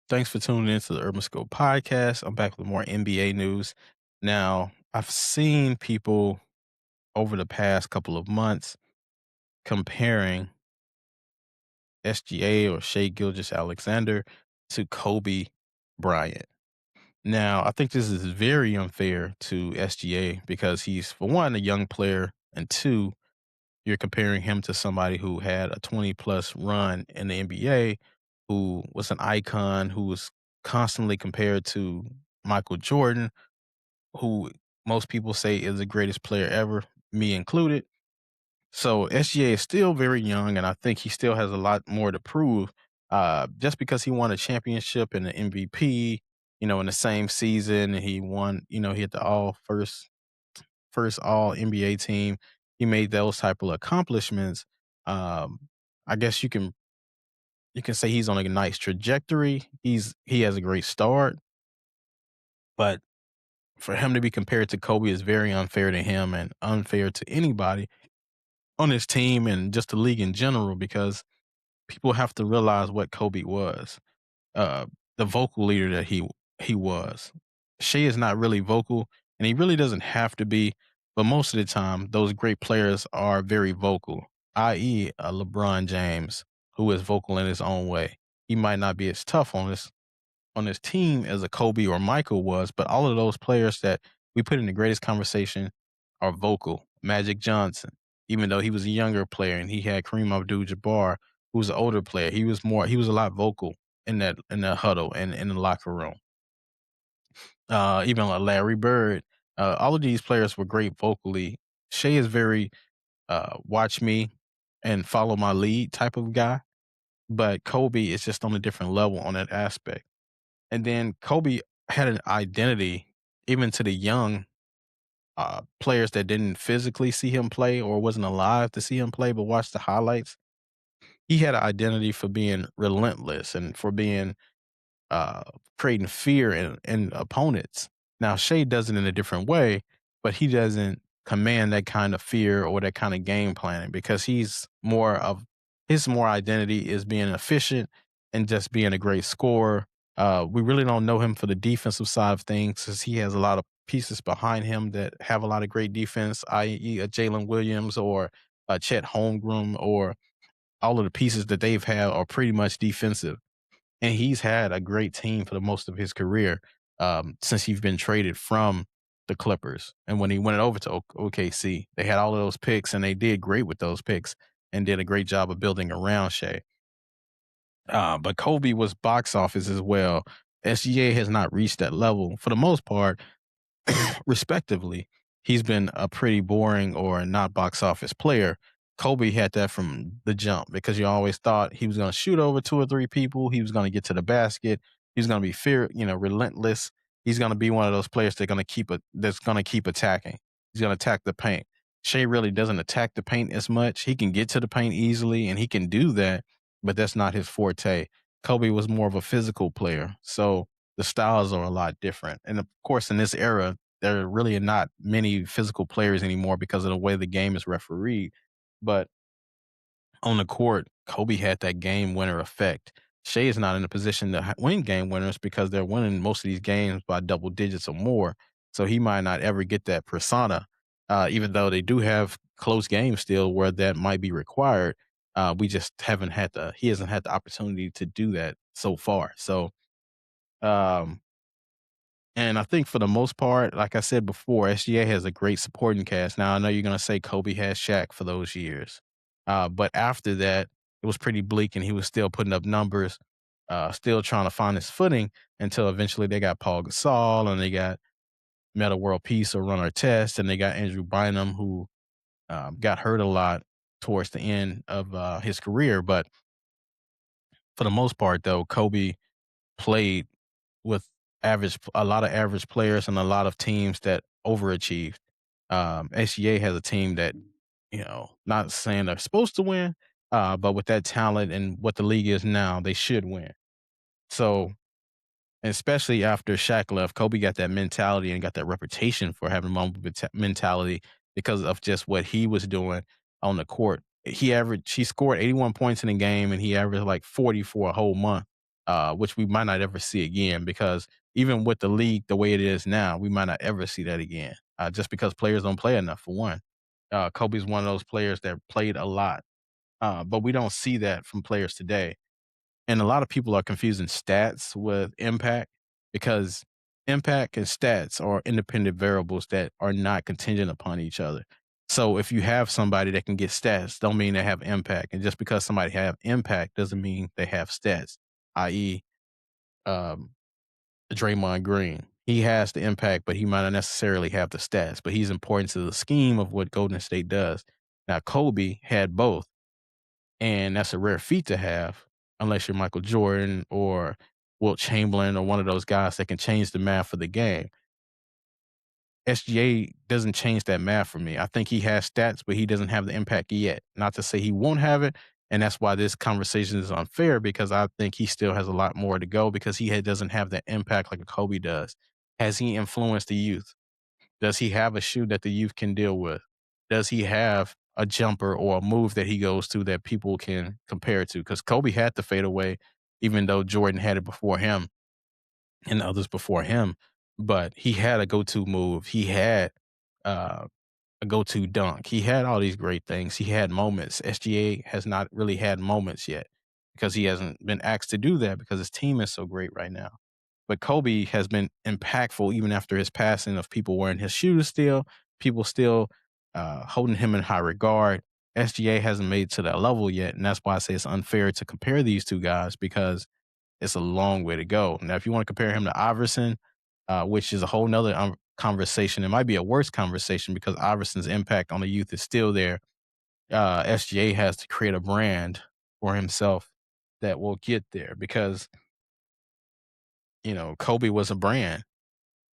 Thanks for tuning in to the Urban Scope podcast. I'm back with more NBA news. Now, I've seen people over the past couple of months comparing SGA or Shea Gilgis Alexander to Kobe Bryant. Now, I think this is very unfair to SGA because he's, for one, a young player, and two, you're comparing him to somebody who had a 20 plus run in the NBA, who was an icon, who was constantly compared to Michael Jordan, who most people say is the greatest player ever, me included. So SGA is still very young, and I think he still has a lot more to prove. Just because he won a championship and an MVP, in the same season, and he won, he hit the all first all NBA team. He made those type of accomplishments. Um, I guess you can say he's on a nice trajectory. He has a great start, but for him to be compared to Kobe is very unfair to him and unfair to anybody on his team and just the league in general because people have to realize what Kobe was. uh, the vocal leader that he was. Shea is not really vocal, and he really doesn't have to be. But most of the time, those great players are very vocal, i.e., a LeBron James, who is vocal in his own way. He might not be as tough on his team as a Kobe or Michael was, but all of those players that we put in the greatest conversation are vocal. Magic Johnson, even though he was a younger player and he had Kareem Abdul-Jabbar, who was an older player, he was a lot vocal in that huddle and in the locker room. Even like Larry Bird, all of these players were great vocally. Shea is very watch me and follow my lead type of guy, but Kobe is just on a different level on that aspect. And then Kobe had an identity even to the young players that didn't physically see him play or wasn't alive to see him play, but watched the highlights. He had an identity for being relentless and for being uh, creating fear in opponents. Now Shea does it in a different way, but he doesn't command that kind of fear or that kind of game planning because he's more of his more identity is being efficient and just being a great scorer. We really don't know him for the defensive side of things because he has a lot of pieces behind him that have a lot of great defense, i.e., a Jalen Williams or a Chet Holmgren, or all of the pieces that they've had are pretty much defensive, and he's had a great team for the most of his career, since he's been traded from the Clippers. And when he went over to OKC, they had all of those picks, and they did great with those picks and did a great job of building around Shea. But Kobe was box office as well. SGA has not reached that level for the most part. Respectively, he's been a pretty boring or not box office player. Kobe had that from the jump because you always thought he was going to shoot over two or three people. He was going to get to the basket. He's going to be relentless. He's going to be one of those players that's going to keep attacking. He's going to attack the paint. Shea really doesn't attack the paint as much. He can get to the paint easily and he can do that, but that's not his forte. Kobe was more of a physical player. So the styles are a lot different. And of course, in this era, there really are not many physical players anymore because of the way the game is refereed. But on the court, Kobe had that game winner effect. Shea is not in a position to win game winners because they're winning most of these games by double digits or more. So he might not ever get that persona, even though they do have close games still where that might be required. We just he hasn't had the opportunity to do that so far. So, um, and I think for the most part, like I said before, SGA has a great supporting cast. Now I know you're gonna say Kobe has Shaq for those years, but after that, it was pretty bleak, and he was still putting up numbers, still trying to find his footing until eventually they got Paul Gasol and they got Meta World Peace or Run Test, and they got Andrew Bynum who got hurt a lot towards the end of his career. But for the most part, though, Kobe played with a lot of average players and a lot of teams that overachieved. SGA has a team that, not saying they're supposed to win, but with that talent and what the league is now, they should win. So, especially after Shaq left, Kobe got that mentality and got that reputation for having Mamba mentality because of just what he was doing on the court. He scored 81 points in a game and he averaged like 40 for a whole month. which we might not ever see again because even with the league the way it is now, we might not ever see that again, just because players don't play enough for one. Kobe's one of those players that played a lot, but we don't see that from players today. And a lot of people are confusing stats with impact because impact and stats are independent variables that are not contingent upon each other. So if you have somebody that can get stats, don't mean they have impact. And just because somebody have impact doesn't mean they have stats, i.e., um, Draymond Green. He has the impact, but he might not necessarily have the stats, but he's important to the scheme of what Golden State does. Now, Kobe had both, and that's a rare feat to have unless you're Michael Jordan or Wilt Chamberlain or one of those guys that can change the math of the game. SGA doesn't change that math for me. I think he has stats, but he doesn't have the impact yet. Not to say he won't have it, and that's why this conversation is unfair because I think he still has a lot more to go because doesn't have the impact like a Kobe does. Has he influenced the youth? Does he have a shoe that the youth can deal with? Does he have a jumper or a move that he goes to that people can compare it to? Because Kobe had to fade away, even though Jordan had it before him and others before him. But he had a go-to move. He had uh, a go-to dunk. He had all these great things. He had moments. SGA has not really had moments yet because he hasn't been asked to do that because his team is so great right now. But Kobe has been impactful even after his passing of people wearing his shoes still, people still holding him in high regard. SGA hasn't made it to that level yet. And that's why I say it's unfair to compare these two guys because it's a long way to go. Now, if you want to compare him to Iverson, which is a whole nother conversation, it might be a worse conversation because Iverson's impact on the youth is still there. SGA has to create a brand for himself that will get there because, Kobe was a brand.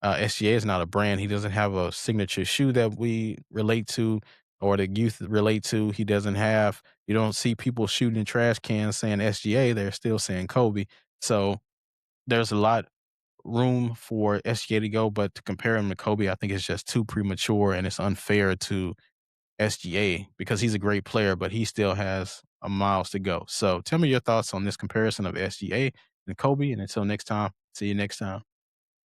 SGA is not a brand. He doesn't have a signature shoe that we relate to or the youth relate to. You don't see people shooting trash cans saying SGA. They're still saying Kobe. So there's a lot room for SGA to go, but to compare him to Kobe, I think it's just too premature and it's unfair to SGA because he's a great player, but he still has a miles to go. So tell me your thoughts on this comparison of SGA and Kobe. And until next time, see you next time.